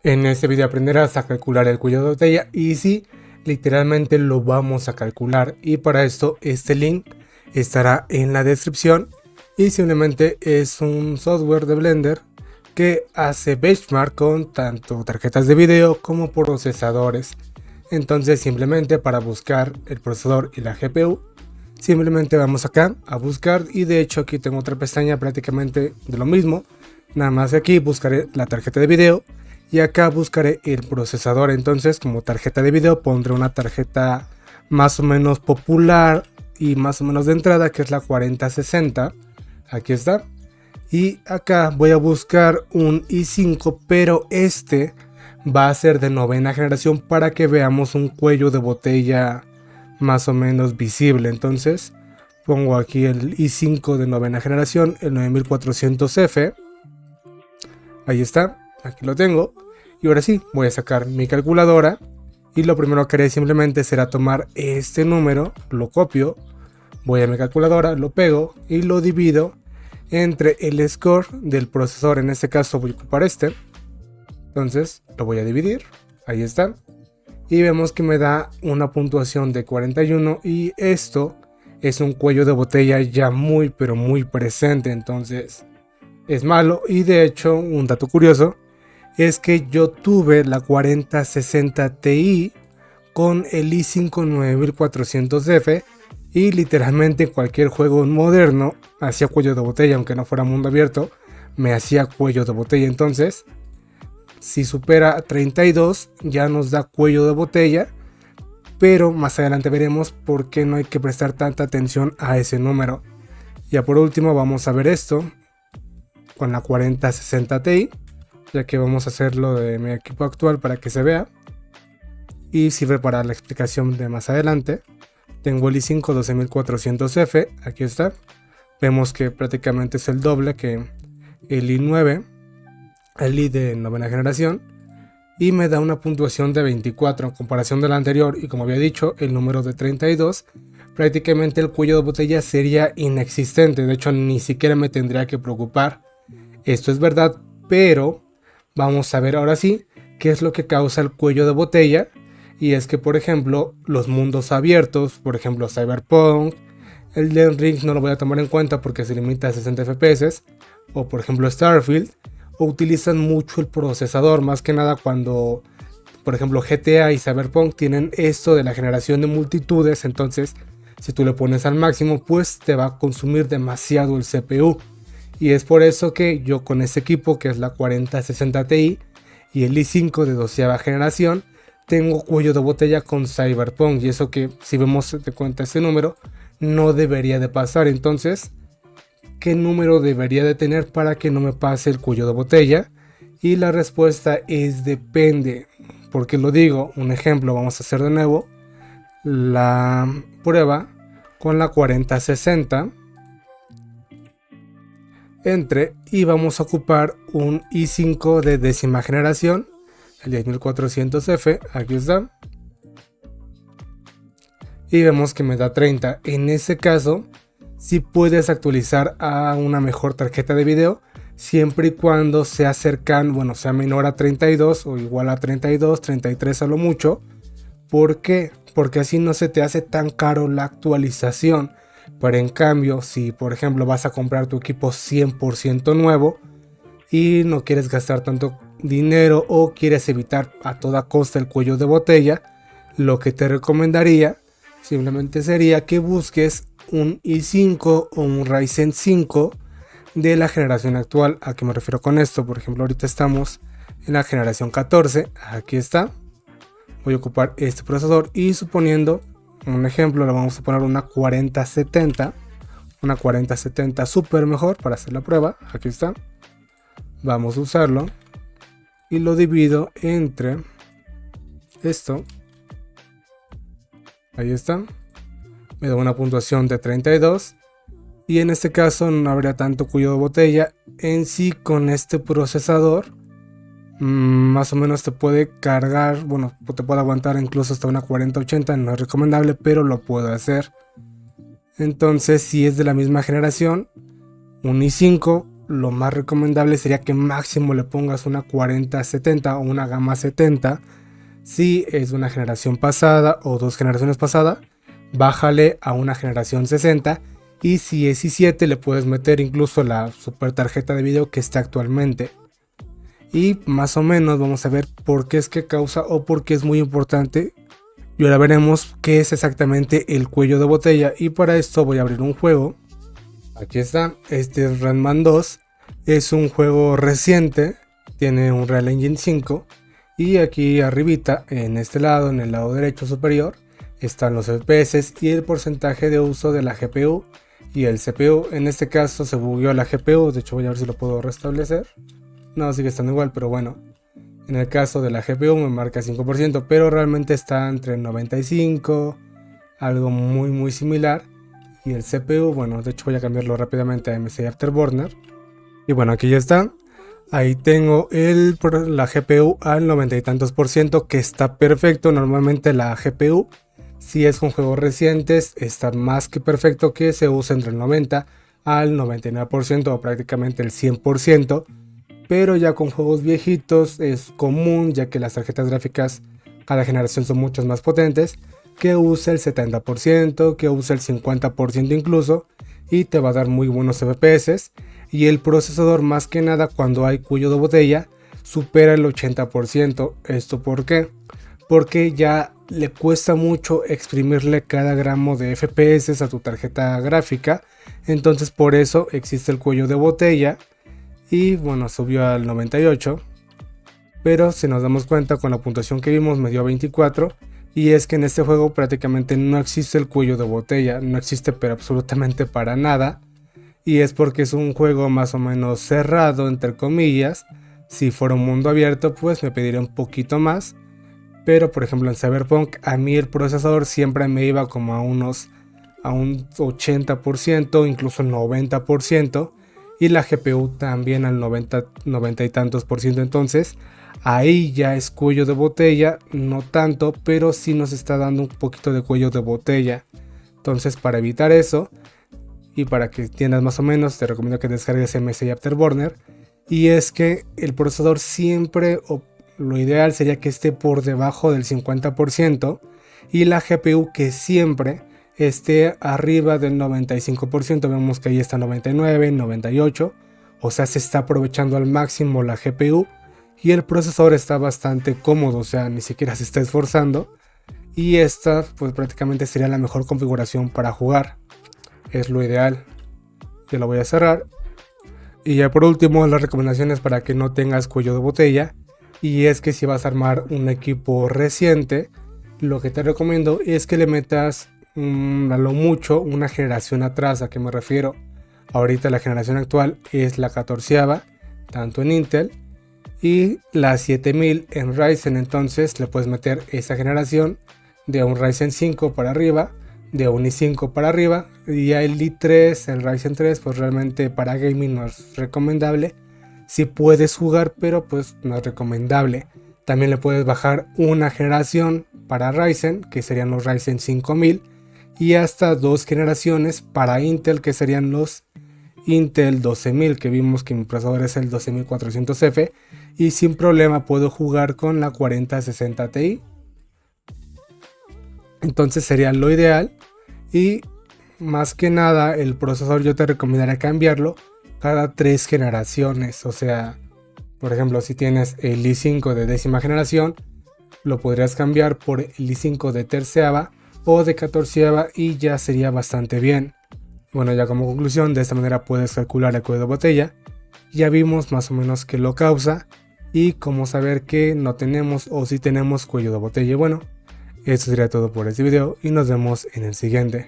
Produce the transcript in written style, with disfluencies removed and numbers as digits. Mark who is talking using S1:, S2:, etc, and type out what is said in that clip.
S1: En este video aprenderás a calcular el cuello de botella y sí, literalmente lo vamos a calcular, y para esto este link estará en la descripción y simplemente es un software de Blender que hace benchmark con tanto tarjetas de video como procesadores. Entonces simplemente para buscar el procesador y la GPU simplemente vamos acá a buscar, y de hecho aquí tengo otra pestaña prácticamente de lo mismo, nada más que aquí buscaré la tarjeta de video y acá buscaré el procesador. Entonces como tarjeta de video pondré una tarjeta más o menos popular y más o menos de entrada, que es la 4060. Aquí está. Y acá voy a buscar un i5, pero este va a ser de novena generación para que veamos un cuello de botella más o menos visible. Entonces pongo aquí el i5 de novena generación, el 9400F. Ahí está, aquí lo tengo. Y ahora sí, voy a sacar mi calculadora y lo primero que haré simplemente será tomar este número, lo copio, voy a mi calculadora, lo pego y lo divido entre el score del procesador. En este caso voy a ocupar este, entonces lo voy a dividir, ahí está, y vemos que me da una puntuación de 41, y esto es un cuello de botella ya muy pero muy presente, entonces es malo. Y de hecho, un dato curioso es que yo tuve la 4060 Ti con el i5 9400F y literalmente cualquier juego moderno hacía cuello de botella, aunque no fuera mundo abierto, me hacía cuello de botella. Entonces, si supera 32 ya nos da cuello de botella, pero más adelante veremos por qué no hay que prestar tanta atención a ese número. Ya por último vamos a ver esto con la 4060 Ti, ya que vamos a hacerlo de mi equipo actual para que se vea y sirve para la explicación de más adelante. Tengo el i5 12400F, aquí está, vemos que prácticamente es el doble que el i9, el i de novena generación, y me da una puntuación de 24 en comparación de la anterior. Y como había dicho, el número de 32, prácticamente el cuello de botella sería inexistente, de hecho ni siquiera me tendría que preocupar. Esto es verdad, pero vamos a ver ahora sí qué es lo que causa el cuello de botella. Y es que, por ejemplo, los mundos abiertos, por ejemplo Cyberpunk, el Elden Ring no lo voy a tomar en cuenta porque se limita a 60 FPS, o por ejemplo Starfield, utilizan mucho el procesador, más que nada cuando, por ejemplo, GTA y Cyberpunk tienen esto de la generación de multitudes. Entonces si tú le pones al máximo, pues te va a consumir demasiado el CPU. Y es por eso que yo con este equipo, que es la 4060 Ti y el i5 de 12ª generación, tengo cuello de botella con Cyberpunk. Y eso que, si vemos de cuenta este número, no debería de pasar. Entonces, ¿qué número debería de tener para que no me pase el cuello de botella? Y la respuesta es depende. ¿Por qué lo digo? Un ejemplo, vamos a hacer de nuevo la prueba con la 4060. Entre y vamos a ocupar un i5 de décima generación, el 10400F, aquí está, y vemos que me da 30. En ese caso, si puedes actualizar a una mejor tarjeta de video, siempre y cuando sea cercano, bueno, sea menor a 32 o igual a 32, 33 a lo mucho. ¿Por qué? Porque así no se te hace tan caro la actualización. Pero en cambio, si por ejemplo vas a comprar tu equipo 100% nuevo y no quieres gastar tanto dinero o quieres evitar a toda costa el cuello de botella, lo que te recomendaría simplemente sería que busques un i5 o un Ryzen 5 de la generación actual. ¿A qué me refiero con esto? Por ejemplo, ahorita estamos en la generación 14, aquí está. Voy a ocupar este procesador y, suponiendo un ejemplo, le vamos a poner una 4070, una 4070 super mejor para hacer la prueba. Aquí está, vamos a usarlo y lo divido entre esto, ahí está, me da una puntuación de 32. Y en este caso no habría tanto cuello de botella en sí con este procesador. Más o menos te puede cargar, bueno, te puede aguantar incluso hasta una 4080, no es recomendable, pero lo puedo hacer. Entonces, si es de la misma generación, un i5 lo más recomendable sería que máximo le pongas una 4070 o una gama 70. Si es una generación pasada o 2 generaciones pasadas, bájale a una generación 60. Y si es i7 le puedes meter incluso la super tarjeta de video que está actualmente. Y más o menos vamos a ver por qué es que causa o por qué es muy importante. Y ahora veremos qué es exactamente el cuello de botella. Y para esto voy a abrir un juego. Aquí está, este es Rayman 2. Es un juego reciente, tiene un Real Engine 5. Y aquí arribita, en este lado, en el lado derecho superior, están los FPS y el porcentaje de uso de la GPU y el CPU. En este caso se bugueó la GPU, de hecho voy a ver si lo puedo restablecer. No, sigue estando igual, pero bueno. En el caso de la GPU me marca 5%, pero realmente está entre 95, algo muy similar. Y el CPU, bueno, de hecho voy a cambiarlo rápidamente a MSI Afterburner. Y bueno, aquí ya está. Ahí tengo la GPU al 90 y tantos %, que está perfecto. Normalmente la GPU, si es con juegos recientes, está más que perfecto que se use entre el 90 al 99% o prácticamente el 100%. Pero ya con juegos viejitos es común, ya que las tarjetas gráficas cada generación son mucho más potentes, que use el 70%, que use el 50% incluso, y te va a dar muy buenos FPS. Y el procesador, más que nada cuando hay cuello de botella, supera el 80%. ¿Esto por qué? Porque ya le cuesta mucho exprimirle cada gramo de FPS a tu tarjeta gráfica. Entonces por eso existe el cuello de botella. Y bueno, subió al 98. Pero si nos damos cuenta, con la puntuación que vimos me dio 24. Y es que en este juego prácticamente no existe el cuello de botella. No existe pero absolutamente para nada. Y es porque es un juego más o menos cerrado, entre comillas. Si fuera un mundo abierto, pues me pediría un poquito más. Pero por ejemplo en Cyberpunk, a mí el procesador siempre me iba como a un 80%, incluso 90%. Y la GPU también al 90 y tantos %. Entonces ahí ya es cuello de botella, no tanto, pero sí nos está dando un poquito de cuello de botella. Entonces para evitar eso y para que entiendas más o menos, te recomiendo que descargues MSI Afterburner. Y es que el procesador siempre, o lo ideal sería que esté por debajo del 50%, y la GPU que siempre esté arriba del 95%. Vemos que ahí está 99, 98, o sea, se está aprovechando al máximo la GPU y el procesador está bastante cómodo, o sea, ni siquiera se está esforzando. Y esta pues prácticamente sería la mejor configuración para jugar, es lo ideal. Ya lo voy a cerrar. Y ya por último, las recomendaciones para que no tengas cuello de botella. Y es que si vas a armar un equipo reciente, lo que te recomiendo es que le metas a lo mucho una generación atrás. ¿A qué me refiero? Ahorita la generación actual es la 14ª, tanto en Intel, y la 7000 en Ryzen. Entonces le puedes meter esa generación de un Ryzen 5 para arriba, de un i5 para arriba. Y ya el i3, el Ryzen 3, pues realmente para gaming no es recomendable. Si puedes jugar, pero pues no es recomendable. También le puedes bajar una generación para Ryzen, que serían los Ryzen 5000, y hasta 2 generaciones para Intel, que serían los Intel 12000, que vimos que mi procesador es el 12400F, y sin problema puedo jugar con la 4060 Ti. Entonces sería lo ideal. Y más que nada el procesador yo te recomendaría cambiarlo cada 3 generaciones. O sea, por ejemplo, si tienes el i5 de 10ª generación, lo podrías cambiar por el i5 de 13ª o de 14ª y ya sería bastante bien. Bueno, ya como conclusión, de esta manera puedes calcular el cuello de botella. Ya vimos más o menos qué lo causa y cómo saber que no tenemos o si tenemos cuello de botella. Bueno, esto sería todo por este video y nos vemos en el siguiente.